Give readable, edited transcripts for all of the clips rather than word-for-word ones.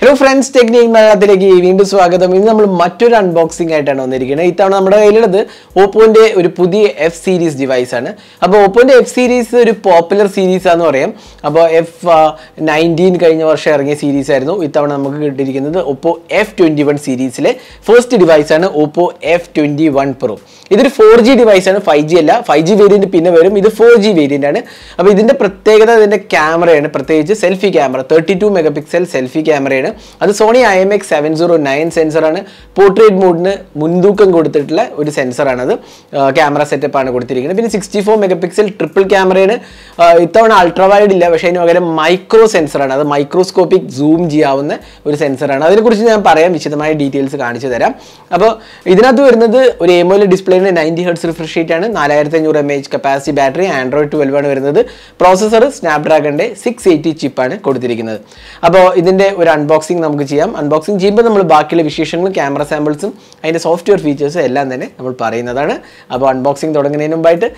Hello friends, Technique Malayalam വീണ്ടും സ്വാഗതം. ഇന്ന് നമ്മൾ മറ്റൊരു അൺബോക്സിംഗ് ആയിട്ടാണ് വന്നിരിക്കുന്നത്. ഇത്തവണ നമ്മുടെ കയ്യിലുള്ളത് ഓപ്പോന്റെ ഒരു പുതിയ എഫ് സീരീസ് ഡിവൈസ് ആണ്. അപ്പോൾ ഓപ്പോന്റെ എഫ് സീരീസ് ഒരു പോപ്പുലർ സീരീസ് ആണെന്ന് പറയാം. അപ്പോൾ F19 കഴിഞ്ഞ വർഷം ഇറങ്ങിയ സീരീസ് ആയിരുന്നു. ഇത്തവണ നമുക്ക് കിട്ടിയിരിക്കുന്നത് Oppo F21 സീരീസിലെ ഫസ്റ്റ് ഡിവൈസ് ആണ് Oppo F21 Pro. ഇതൊരു 4G ഡിവൈസ് ആണ്, 5G അല്ല. 5G വേരിയന്റ് പിന്നെ വരും. ഇത് 4G വേരിയന്റ് ആണ്. അപ്പോൾ ഇതിന്റെ പ്രത്യേകത ഇതിന്റെ ക്യാമറയാണ്, പ്രത്യേകിച്ച് സെൽഫി ക്യാമറ 32 മെഗാപിക്സൽ സെൽഫി ക്യാമറയാണ്. അത് Sony IMX 709 സെൻസറാണ്. പോർട്രേറ്റ് മോഡിന് മുൻതൂക്കം കൊടുത്തിട്ടുള്ള ഒരു സെൻസറാണ്. അത് ക്യാമറ സെറ്റപ്പ് ആണ് കൊടുത്തിരിക്കുന്നത്. പിന്നെ 64 മെഗാപിക്സൽ ട്രിപ്പിൾ ക്യാമറയാണ്. ഇത്തവണ അൾട്രാ വൈഡ് ഇല്ല, പക്ഷേ അതിന് പകരം മൈക്രോ സെൻസറാണ്. അത് മൈക്രോസ്കോപ്പിക് സൂം ചെയ്യാവുന്ന ഒരു സെൻസറാണ്. അതിനെക്കുറിച്ച് ഞാൻ പറയാം, വിശദമായ ഡീറ്റെയിൽസ് കാണിച്ചു തരാം. അപ്പോൾ ഇതിനകത്ത് വരുന്നത് ഒരു AMOLED ഡിസ്പ്ലേന് 90 Hz റിഫ്രഷ് റേറ്റ് ആണ്, 4500 mAh കപ്പാസിറ്റി ബാറ്ററി, ആൻഡ്രോയിഡ് 12 ആണ് വരുന്നത്. പ്രോസസർ സ്നാപ്ഡ്രാഗണിന്റെ 680 ചിപ്പാണ് കൊടുത്തിരിക്കുന്നത്. അപ്പോൾ ഇതിന്റെ ഒരു അൺബോക്സിംഗ് നമുക്ക് ചെയ്യാം. അൺബോക്സിംഗ് ചെയ്യുമ്പോൾ നമ്മൾ ബാക്കിയുള്ള വിശേഷങ്ങളും ക്യാമറ സാമ്പിൾസും അതിൻ്റെ സോഫ്റ്റ്വെയർ ഫീച്ചേഴ്സും എല്ലാം തന്നെ നമ്മൾ പറയുന്നതാണ്. അപ്പോൾ അൺബോക്സിംഗ് തുടങ്ങുന്നതിന് മുമ്പായിട്ട്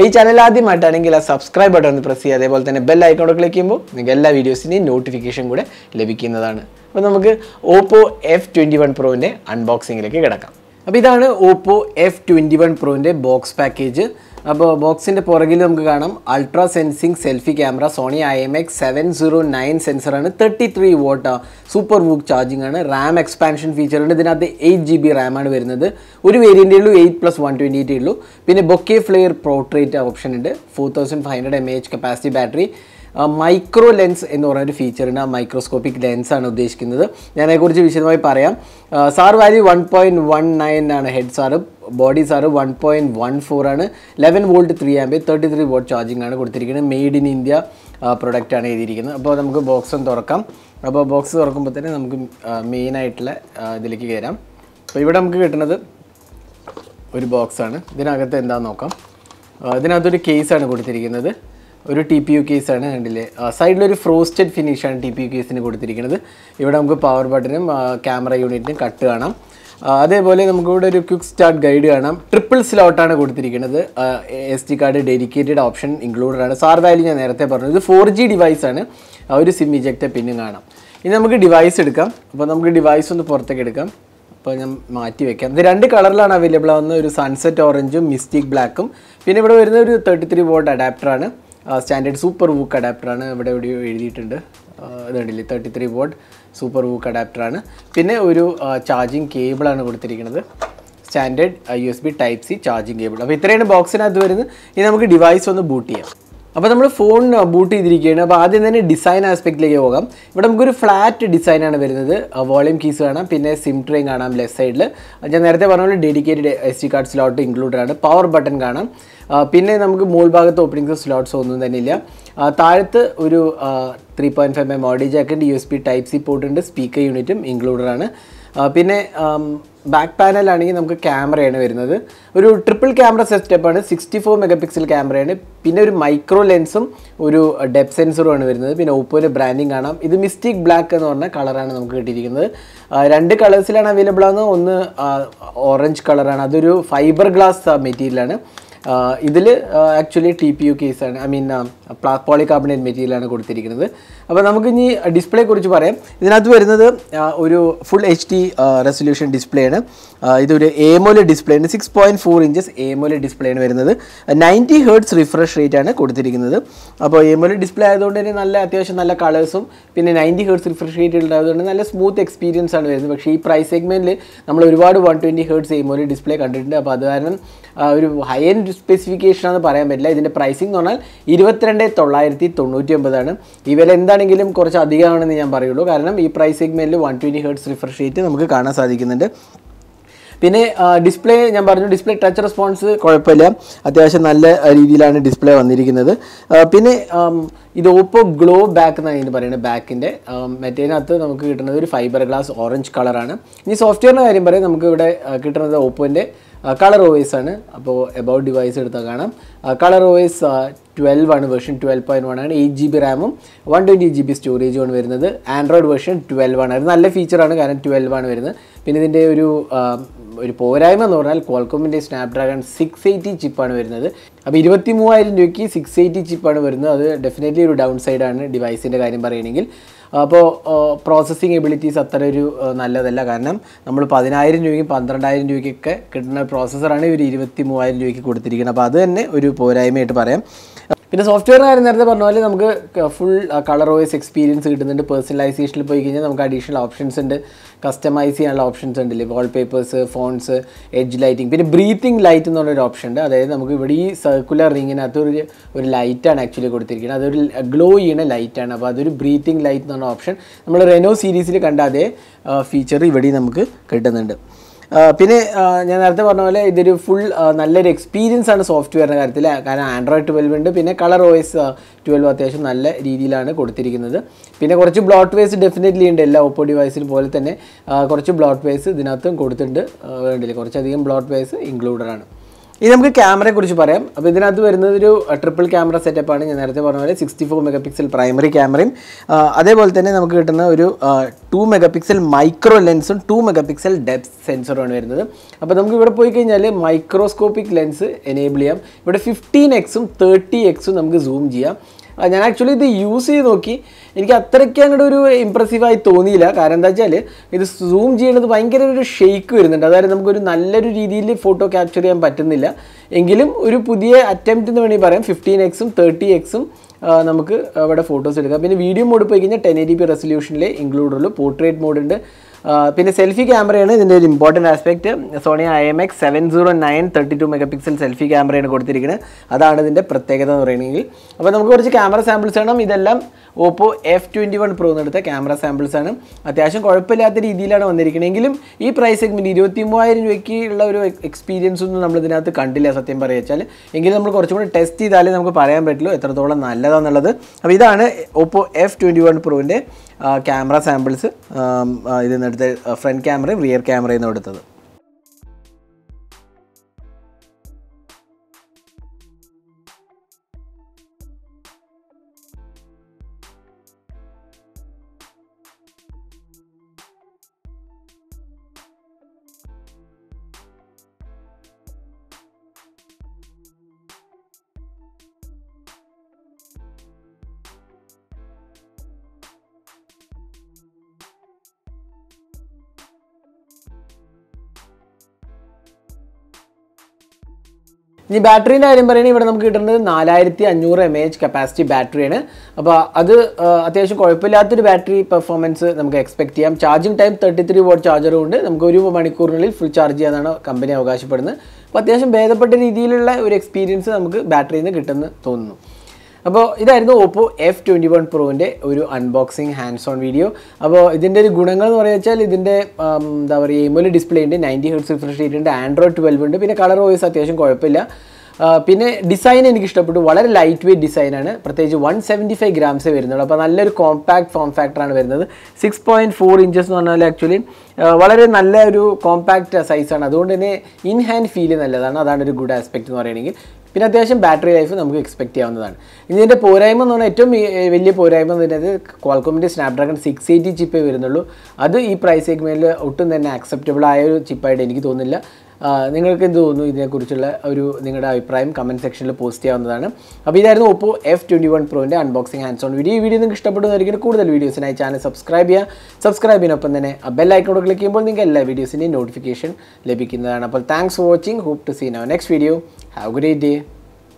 ഈ ചാനൽ ആദ്യമായിട്ടാണെങ്കിൽ ആ സബ്സ്ക്രൈബ് ബട്ടൺ ഒന്ന് പ്രസ് ചെയ്യുക. അതേപോലെ തന്നെ ബെൽ ഐക്കോൺ ക്ലിക്ക് ചെയ്യുമ്പോൾ നിങ്ങൾക്ക് എല്ലാ വീഡിയോസിൻ്റെയും നോട്ടിഫിക്കേഷൻ കൂടെ ലഭിക്കുന്നതാണ്. അപ്പോൾ നമുക്ക് Oppo F21 Proൻ്റെ അൺബോക്സിങ്ങിലേക്ക് കിടക്കാം. അപ്പോൾ ഇതാണ് Oppo F21 Proൻ്റെ ബോക്സ് പാക്കേജ്. അപ്പോൾ ബോക്സിൻ്റെ പുറകിൽ നമുക്ക് കാണാം ultra sensing selfie camera, Sony IMX 709 സെൻസറാണ്, 33 what super VOOC charging ആണ്, റാം എക്സ്പാൻഷൻ ഫീച്ചർ ഉണ്ട്. ഇതിനകത്ത് 8GB റാം ആണ് വരുന്നത്. ഒരു വേരിയൻ്റേ ഉള്ളൂ, 8+128 ഉള്ളൂ. പിന്നെ ബൊക്കെ ഫ്ലെയർ പോർട്രേറ്റ് ഓപ്ഷൻ ഉണ്ട്, 4500 mAh capacity battery. Micro lens എന്ന് പറയുന്നൊരു ഫീച്ചറുണ്ട്. ആ മൈക്രോസ്കോപ്പിക് ലെൻസാണ് ഉദ്ദേശിക്കുന്നത്. ഞാനതിനെക്കുറിച്ച് വിശദമായി പറയാം. സാർ വാല്യൂ 1.19 ആണ്, ഹെഡ് സാറ്. ബോഡി സാറ് 1.14 ആണ്. 11 വോൾട്ട് 3 ആംപിയർ 33 വാട്ട് ചാർജിങ് ആണ് കൊടുത്തിരിക്കുന്നത്. മെയ്ഡ് ഇൻ ഇന്ത്യ പ്രൊഡക്റ്റ് ആണ് എഴുതിയിരിക്കുന്നത്. അപ്പോൾ നമുക്ക് ബോക്സ് ഒന്ന് തുറക്കാം. അപ്പോൾ ബോക്സ് തുറക്കുമ്പോൾ തന്നെ നമുക്ക് മെയിനായിട്ടുള്ള ഇതിലേക്ക് കയറാം. അപ്പോൾ ഇവിടെ നമുക്ക് കിട്ടുന്നത് ഒരു ബോക്സാണ്. ഇതിനകത്ത് എന്താണെന്ന് നോക്കാം. ഇതിനകത്തൊരു കേസാണ് കൊടുത്തിരിക്കുന്നത്, ഒരു TPU കേസാണ്. കണ്ടില്ലേ, സൈഡിലൊരു ഫ്രോസ്റ്റഡ് ഫിനിഷാണ് TPU കേസിന് കൊടുത്തിരിക്കുന്നത്. ഇവിടെ നമുക്ക് പവർ ബട്ടനും ക്യാമറ യൂണിറ്റിനും കട്ട് കാണാം. അതേപോലെ നമുക്കിവിടെ ഒരു ക്വിക്ക് സ്റ്റാർട്ട് ഗൈഡ് കാണാം. ട്രിപ്പിൾ സ്ലോട്ടാണ് കൊടുത്തിരിക്കുന്നത്. SD card dedicated option included ആണ്. സാർ വാല്യൂ ഞാൻ നേരത്തെ പറഞ്ഞു. ഇത് 4G ഡിവൈസാണ്. ഒരു സിം ഇജക്റ്റ് പിന്നും കാണാം. ഇനി നമുക്ക് ഡിവൈസ് എടുക്കാം. അപ്പോൾ നമുക്ക് ഡിവൈസ് ഒന്ന് പുറത്തേക്ക് എടുക്കാം. അപ്പോൾ ഞാൻ മാറ്റി വെക്കാം. ഇത് 2 കളറിലാണ് അവൈലബിൾ ആവുന്നത്, ഒരു സൺസെറ്റ് ഓറഞ്ചും മിസ്റ്റിക് ബ്ലാക്കും. പിന്നെ ഇവിടെ വരുന്ന ഒരു 33 വാട്ട് അഡാപ്റ്ററാണ്, സ്റ്റാൻഡേർഡ് സൂപ്പർ വൂക്ക് അഡാപ്റ്ററാണ്. ഇവിടെ എവിടെയോ എഴുതിയിട്ടുണ്ട്, ഇത് കണ്ടില്ലേ, 33 വാട്ട് സൂപ്പർ വൂക്ക് അഡാപ്റ്ററാണ്. പിന്നെ ഒരു ചാർജിങ് കേബിളാണ് കൊടുത്തിരിക്കുന്നത്, standard USB Type-C charging cable. അപ്പോൾ ഇത്രയാണ് ബോക്സിനകത്ത് വരുന്നത്. ഇനി നമുക്ക് ഡിവൈസ് ഒന്ന് ബൂട്ട് ചെയ്യാം. അപ്പോൾ നമ്മൾ ഫോൺ ബൂട്ട് ചെയ്തിരിക്കുകയാണ്. അപ്പോൾ ആദ്യം തന്നെ ഡിസൈൻ ആസ്പെക്റ്റിലേക്ക് പോകാം. ഇവിടെ നമുക്കൊരു ഫ്ലാറ്റ് ഡിസൈനാണ് വരുന്നത്. വോളിയം കീസ് കാണാം, പിന്നെ സിം ട്രെയിൻ കാണാം ലെഫ്റ്റ് സൈഡിൽ. ഞാൻ നേരത്തെ പറഞ്ഞ പോലെ dedicated SD card slot included ആണ്. പവർ ബട്ടൺ കാണാം. പിന്നെ നമുക്ക് മുകൾ ഭാഗത്ത് ഓപ്പണിംഗ് സ്ലോട്ട്സ് ഒന്നും തന്നെ ഇല്ല. താഴത്ത് ഒരു 3.5mm ഓഡിയോ ജാക്കിൻ്റെ USB Type-C പോർട്ട് ഉണ്ട്, സ്പീക്കർ യൂണിറ്റും ഇൻക്ലൂഡഡ് ആണ്. പിന്നെ ബാക്ക് പാനലാണെങ്കിൽ നമുക്ക് ക്യാമറയാണ് വരുന്നത്. ഒരു ട്രിപ്പിൾ ക്യാമറ സെറ്റപ്പാണ്, 64 മെഗാപിക്സൽ ക്യാമറയാണ്. പിന്നെ ഒരു മൈക്രോ ലെൻസും ഒരു ഡെപ്ത് സെൻസറുമാണ് വരുന്നത്. പിന്നെ ഓപ്പോയുടെ ബ്രാൻഡിങ് കാണാം. ഇത് മിസ്റ്റിക് ബ്ലാക്ക് എന്ന് പറഞ്ഞ കളറാണ് നമുക്ക് കിട്ടിയിരിക്കുന്നത്. 2 കളേഴ്സിലാണ് അവൈലബിൾ ആകുന്നത്. ഒന്ന് ഓറഞ്ച് കളറാണ്, അതൊരു ഫൈബർ ഗ്ലാസ് മെറ്റീരിയലാണ്. ഇതിൽ ആക്ച്വലി TPU കേസാണ്, പോളികാർബണേറ്റ് മെറ്റീരിയലാണ് കൊടുത്തിരിക്കുന്നത്. അപ്പോൾ നമുക്ക് ഇനി ഡിസ്പ്ലേ കുറിച്ച് പറയാം. ഇതിനകത്ത് വരുന്നത് ഒരു ഫുൾ HD റെസൊല്യൂഷൻ ഡിസ്പ്ലേ ആണ്. ഇതൊരു AMOLED ഡിസ്പ്ലേ ആണ്, 6.4 ഇഞ്ചസ് AMOLED ഡിസ്പ്ലേ ആണ് വരുന്നത്. 90 Hz റിഫ്രഷ് റേറ്റ് ആണ് കൊടുത്തിരിക്കുന്നത്. അപ്പോൾ AMOLED ഡിസ്പ്ലേ ആയതുകൊണ്ട് തന്നെ അത്യാവശ്യം നല്ല കളേഴ്സും പിന്നെ 90 Hz റിഫ്രഷ് റേറ്റ് ഉണ്ടായതുകൊണ്ട് നല്ല സ്മൂത്ത് എക്സ്പീരിയൻസ് ആണ് വരുന്നത്. പക്ഷേ ഈ പ്രൈസ് സെഗ്മെൻറ്റിൽ നമ്മൾ ഒരുപാട് 120 Hz AMOLED ഡിസ്പ്ലേ കണ്ടിട്ടുണ്ട്. അപ്പോൾ അത് കാരണം ഒരു ഹൈ എൻഡ് സ്പെസിഫിക്കേഷൻ ആണെന്ന് പറയാൻ പറ്റില്ല. ഇതിൻ്റെ പ്രൈസിംഗ് എന്ന് പറഞ്ഞാൽ 22,999 ആണ്. ഈ വില എന്താണെങ്കിലും കുറച്ച് അധികമാണെന്ന് ഞാൻ പറയുള്ളൂ, കാരണം ഈ പ്രൈസ് സെഗ്മെൻറ്റിൽ 120 Hz റിഫ്രഷ് റേറ്റ് നമുക്ക് കാണാൻ സാധിക്കുന്നുണ്ട്. പിന്നെ ഡിസ്പ്ലേ ഞാൻ പറഞ്ഞു, ഡിസ്പ്ലേ ടച്ച് റെസ്പോൺസ് കുഴപ്പമില്ല, അത്യാവശ്യം നല്ല രീതിയിലാണ് ഡിസ്പ്ലേ വന്നിരിക്കുന്നത്. പിന്നെ ഇത് ഓപ്പോ ഗ്ലോ ബാക്ക് എന്നാണ് ഇതിന് പറയുന്നത്. ബാക്കിൻ്റെ മറ്റേതിനകത്ത് നമുക്ക് കിട്ടുന്നത് ഒരു ഫൈബർ ഗ്ലാസ് ഓറഞ്ച് കളറാണ്. ഇനി സോഫ്റ്റ്വെയറിൻ്റെ കാര്യം പറയാം. നമുക്ക് ഇവിടെ കിട്ടുന്നത് ഓപ്പോൻ്റെ കളർ OS ആണ്. അപ്പോൾ എബൌട്ട് ഡിവൈസ് എടുത്താൽ കാണാം. കളർ OS 12 ആണ്, വേർഷൻ 12.1 ആണ്. 8GB റാമും 120GB സ്റ്റോറേജുമാണ് വരുന്നത്. ആൻഡ്രോയിഡ് വേർഷൻ 12 ആണ്. അത് നല്ല ഫീച്ചറാണ്, കാരണം 12 ആണ് വരുന്നത്. പിന്നെ ഇതിൻ്റെ ഒരു പോരായ്മ എന്ന് പറഞ്ഞാൽ ക്വാൾകോമിൻ്റെ സ്നാപ്ഡ്രാഗൺ 680 ചിപ്പാണ് വരുന്നത്. അപ്പോൾ 23,000 രൂപയ്ക്ക് 680 ചിപ്പാണ് വരുന്നത്. അത് ഡെഫിനറ്റ്ലി ഒരു ഡൗൺ സൈഡാണ് ഡിവൈസിൻ്റെ കാര്യം പറയുകയാണെങ്കിൽ. അപ്പോൾ പ്രോസസ്സിങ് എബിലിറ്റീസ് അത്ര ഒരു നല്ലതല്ല. കാരണം നമ്മൾ 10,000 രൂപയ്ക്കും 12,000 രൂപയ്ക്കൊക്കെ കിട്ടുന്ന പ്രോസസ്സറാണ് ഒരു 23,000 രൂപയ്ക്ക് കൊടുത്തിരിക്കുന്നത്. അപ്പോൾ അത് തന്നെ ഒരു പോരായ്മയായിട്ട് പറയാം. പിന്നെ സോഫ്റ്റ്വെയർ കാര്യം നേരത്തെ പറഞ്ഞ പോലെ നമുക്ക് ഫുൾ കളർ OS എക്സ്പീരിയൻസ് കിട്ടുന്നുണ്ട്. പേഴ്സണലൈസേഷനിൽ പോയി കഴിഞ്ഞാൽ നമുക്ക് അഡീഷണൽ ഓപ്ഷൻസ് ഉണ്ട്, കസ്റ്റമൈസ് ചെയ്യാനുള്ള ഓപ്ഷൻസ് ഉണ്ടല്ലേ, വാൾപേപ്പേഴ്സ്, ഫോൺസ്, എഡ്ജ് ലൈറ്റിംഗ്, പിന്നെ ബ്രീത്തിങ് ലൈറ്റ് എന്ന് പറഞ്ഞൊരു ഓപ്ഷൻ ഉണ്ട്. അതായത് നമുക്ക് ഇവിടെ ഈ സർക്കുലർ റിങ്ങിനകത്ത് ഒരു ലൈറ്റാണ് ആക്ച്വലി കൊടുത്തിരിക്കുന്നത്. അതൊരു ഗ്ലോ ചെയ്യുന്ന ലൈറ്റാണ്. അപ്പോൾ അതൊരു ബ്രീത്തിങ് ലൈറ്റ് എന്ന് പറഞ്ഞ ഓപ്ഷൻ നമ്മൾ റെനോ സീരീസിൽ കണ്ട അതേ ഫീച്ചർ ഇവിടെ നമുക്ക് കിട്ടുന്നുണ്ട്. പിന്നെ ഞാൻ നേരത്തെ പറഞ്ഞ പോലെ ഇതൊരു ഫുൾ നല്ലൊരു എക്സ്പീരിയൻസ് ആണ് സോഫ്റ്റ്വെയറിൻ്റെ കാര്യത്തിൽ. കാരണം Android 12 ഉണ്ട്, പിന്നെ കളർ OS 12 അത്യാവശ്യം നല്ല രീതിയിലാണ് കൊടുത്തിരിക്കുന്നത്. പിന്നെ കുറച്ച് ബ്ലോട്ട് വേസ് ഡെഫിനറ്റ്ലി ഉണ്ട്, എല്ലാ ഓപ്പോ ഡിവൈസിൽ പോലെ തന്നെ കുറച്ച് ബ്ലോട്ട് വേസ് ഇതിനകത്തും കൊടുത്തിട്ടുണ്ട്. വേണ്ടില്ല, കുറച്ചധികം ബ്ലോട്ട് വേസ് ഇൻക്ലൂഡഡ് ആണ്. ഇനി നമുക്ക് ക്യാമറയെ കുറിച്ച് പറയാം. അപ്പോൾ ഇതിനകത്ത് വരുന്നത് ഒരു ട്രിപ്പിൾ ക്യാമറ സെറ്റപ്പാണ്. ഞാൻ നേരത്തെ പറഞ്ഞ പോലെ 64 മെഗാപിക്സൽ പ്രൈമറി ക്യാമറയും അതേപോലെ തന്നെ നമുക്ക് കിട്ടുന്ന ഒരു 2 മെഗാപിക്സൽ മൈക്രോ ലെൻസും 2 മെഗാപിക്സൽ ഡെപ്ത് സെൻസറുമാണ് വരുന്നത്. അപ്പോൾ നമുക്ക് ഇവിടെ പോയി കഴിഞ്ഞാൽ മൈക്രോസ്കോപ്പിക് ലെൻസ് എനേബിൾ ചെയ്യാം. ഇവിടെ 15x-ഉം 30x-ഉം നമുക്ക് സൂം ചെയ്യാം. ഞാൻ ആക്ച്വലി ഇത് യൂസ് ചെയ്ത് നോക്കി, എനിക്ക് അത്രയ്ക്ക് അങ്ങോട്ട് ഒരു ഇമ്പ്രസീവായി തോന്നിയില്ല. കാരണം എന്താ വെച്ചാൽ ഇത് സൂം ചെയ്യുന്നത് ഭയങ്കര ഒരു ഷെയ്ക്ക് വരുന്നുണ്ട്. അതായത് നമുക്കൊരു നല്ലൊരു രീതിയിൽ ഫോട്ടോ ക്യാപ്ചർ ചെയ്യാൻ പറ്റുന്നില്ല. എങ്കിലും ഒരു പുതിയ അറ്റംപ്റ്റ് എന്ന് വേണമെങ്കിൽ പറയാം. 15x-ഉം 30x-ഉം നമുക്ക് ഇവിടെ ഫോട്ടോസ് എടുക്കാം. പിന്നെ വീഡിയോ മോഡ് പോയി കഴിഞ്ഞാൽ 1080p റെസൊല്യൂഷനിലെ ഇൻക്ലൂഡ് ഉള്ളൂ. പോർട്രേറ്റ് മോഡ് ഉണ്ട്. പിന്നെ സെൽഫി ക്യാമറയാണ് ഇതിൻ്റെ ഒരു important aspect. Sony IMX 709 32 megapixel selfie ക്യാമറയാണ് കൊടുത്തിരിക്കുന്നത്. അതാണ് ഇതിൻ്റെ പ്രത്യേകത എന്ന് പറയുകയാണെങ്കിൽ. അപ്പോൾ നമുക്ക് കുറച്ച് ക്യാമറ സാമ്പിൾസ് വേണം. ഇതെല്ലാം Oppo F21 Pro എന്നെടുത്ത ക്യാമറ സാമ്പിൾസ് ആണ്. അത്യാവശ്യം കുഴപ്പമില്ലാത്ത രീതിയിലാണ് വന്നിരിക്കുന്നതെങ്കിലും ഈ പ്രൈസ് സെഗ്മെൻറ്റ് 23,000 രൂപയ്ക്ക് ഉള്ള ഒരു എക്സ്പീരിയൻസ് ഒന്നും നമ്മൾ ഇതിനകത്ത് കണ്ടില്ല സത്യം പറയുക വെച്ചാൽ. എങ്കിലും നമ്മൾ കുറച്ചും കൂടി ടെസ്റ്റ് ചെയ്താലേ നമുക്ക് പറയാൻ പറ്റുള്ളൂ എത്രത്തോളം നല്ലതാണെന്നുള്ളത്. അപ്പോൾ ഇതാണ് Oppo F21 Proൻ്റെ ക്യാമറ സാമ്പിൾസ്. ഇതിനടുത്ത് ഫ്രണ്ട് ക്യാമറയും റിയർ ക്യാമറയും നിന്ന് എടുത്തത്. ഇനി ബാറ്ററീൻ്റെ കാര്യം പറയുകയാണെങ്കിൽ ഇവിടെ നമുക്ക് കിട്ടുന്നത് 4500 mAh കപ്പാസിറ്റി ബാറ്ററിയാണ്. അപ്പോൾ അത് അത്യാവശ്യം കുഴപ്പമില്ലാത്തൊരു ബാറ്ററി പെർഫോമൻസ് നമുക്ക് എക്സ്പെക്ട് ചെയ്യാം. ചാർജിങ് ടൈം 33 വാട്ട് ചാർജറും ഉണ്ട്. നമുക്ക് 1 മണിക്കൂറിനുള്ളിൽ ഫുൾ ചാർജ് ചെയ്യാനാണ് കമ്പനി അവകാശപ്പെടുന്നത്. അപ്പോൾ അത്യാവശ്യം ഭേദപ്പെട്ട രീതിയിലുള്ള ഒരു എക്സ്പീരിയൻസ് നമുക്ക് ബാറ്ററിയിൽ നിന്ന് കിട്ടുമെന്ന് തോന്നുന്നു. അപ്പോൾ ഇതായിരുന്നു Oppo F21 Proൻ്റെ ഒരു അൺബോക്സിങ് ഹാൻഡ്സ് ഓൺ വീഡിയോ. അപ്പോൾ ഇതിൻ്റെ ഒരു ഗുണങ്ങൾ എന്ന് പറയുക വെച്ചാൽ ഇതിൻ്റെ എന്താ പറയുക AMOLED ഡിസ്പ്ലേ ഉണ്ട്, 90 Hz റിഫ്രഷ് റേറ്റ് ഉണ്ട്, Android 12 ഉണ്ട്, പിന്നെ കളർ OS അത്യാവശ്യം കുഴപ്പമില്ല. പിന്നെ ഡിസൈൻ എനിക്ക് ഇഷ്ടപ്പെട്ടു. വളരെ ലൈറ്റ് വെയ്റ്റ് ഡിസൈനാണ്. പ്രത്യേകിച്ച് 175 ഗ്രാംസേ വരുന്നുള്ളൂ. അപ്പോൾ നല്ലൊരു കോമ്പാക്ട് ഫോം ഫാക്ടറാണ് വരുന്നത്. 6.4 ഇഞ്ചസ് എന്ന് പറഞ്ഞാൽ ആക്ച്വലി വളരെ നല്ല ഒരു കോമ്പാക്ട് സൈസാണ്. അതുകൊണ്ട് തന്നെ ഇൻ ഹാൻഡ് ഫീൽ നല്ലതാണ്. അതാണ് ഒരു ഗുഡ് ആസ്പെക്റ്റ് എന്ന് പറയുകയാണെങ്കിൽ. പിന്നെ അത്യാവശ്യം ബാറ്ററി ലൈഫ് നമുക്ക് എക്സ്പെക്ട് ചെയ്യാവുന്നതാണ്. ഇതിൻ്റെ പോരായ്മ എന്ന് പറഞ്ഞാൽ ഏറ്റവും വലിയ പോരായ്മ എന്ന് പറയുന്നത് ക്വാൾകോമിൻ്റെ സ്നാപ്ഡ്രാഗൺ 680 ചിപ്പേ വരുന്നുള്ളൂ. അത് ഈ പ്രൈസ് സെഗ്മെൻറ്റിൽ ഒട്ടും തന്നെ ആക്സെപ്റ്റബിൾ ആയ ഒരു ചിപ്പായിട്ട് എനിക്ക് തോന്നുന്നില്ല. നിങ്ങൾക്ക് എന്ത് തോന്നുന്നു ഇതിനെക്കുറിച്ചുള്ള ഒരു നിങ്ങളുടെ അഭിപ്രായം കമൻറ്റ് സെക്ഷനിൽ പോസ്റ്റ് ചെയ്യാവുന്നതാണ്. അപ്പോൾ ഇതായിരുന്നു Oppo F21 Proൻ്റെ അൺബോക്സിംഗ് ഹാൻഡ്സ് ഓൺ വീഡിയോ. ഈ വീഡിയോ നിങ്ങൾക്ക് ഇഷ്ടപ്പെടുന്നതായിരിക്കും. കൂടുതൽ വീഡിയോസിനായി ചാനൽ സബ്സ്ക്രൈബ് ചെയ്യുക. സബ്സ്ക്രൈബിനൊപ്പം തന്നെ ബെൽ ഐക്കണോട് ക്ലിക്ക് ചെയ്യുമ്പോൾ നിങ്ങൾക്ക് എല്ലാ വീഡിയോസിൻ്റെയും നോട്ടിഫിക്കേഷൻ ലഭിക്കുന്നതാണ്. അപ്പോൾ thanks for watching. Hope to see in our next video. Have a great day.